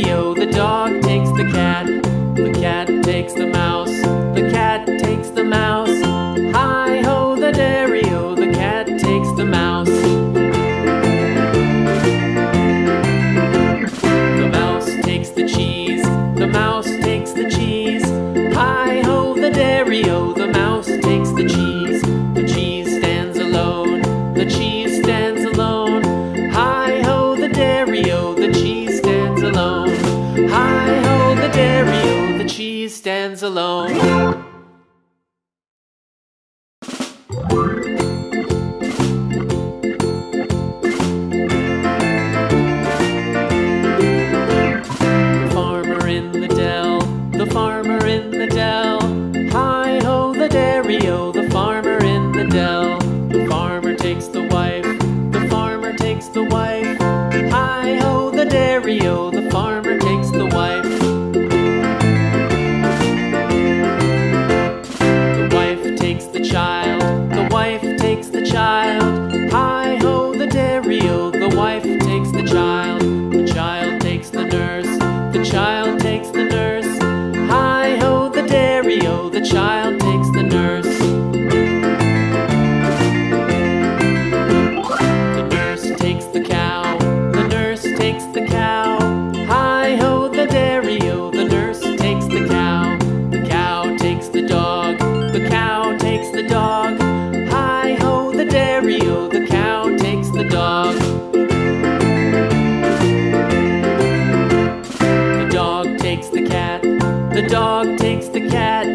dairy-o, the dog takes the cat. The cat takes the mouse, the cat takes the mouse. Hi-ho, the dairy-o, the cat takes the mouse. The mouse takes the cheese, the mouse takes the cheese. Hi-ho, the dairy-o, the mouse takes the cheese. The cheese stands alone, the cheese stands alone. Hi-ho, the dairy-o, the cheese stands alone. Hi-ho, the dairy-o, the cheese stands alone. The farmer in the dell, the farmer in the dell. Hi-ho, the dairy-o, the farmer in the dell. The farmer takes the wife, the farmer takes the wife. Hi-ho, the dairy-o, the farmer takes the wife. The wife takes the child, the wife takes the child. Hi-ho, the dairy-o, the wife takes the child. The child takes the nurse, the child takes the nurse. Hi-ho, the dairy-o, the child takes the nurse. The nurse takes the cow, the nurse takes the cow. Hi-ho, the dairy-o, the nurse takes the cow. The cow takes the dog, the cow takes the dog. Hi-ho, the dairy-o, the cow takes the dog. The dog takes the cat, the dog takes the cat.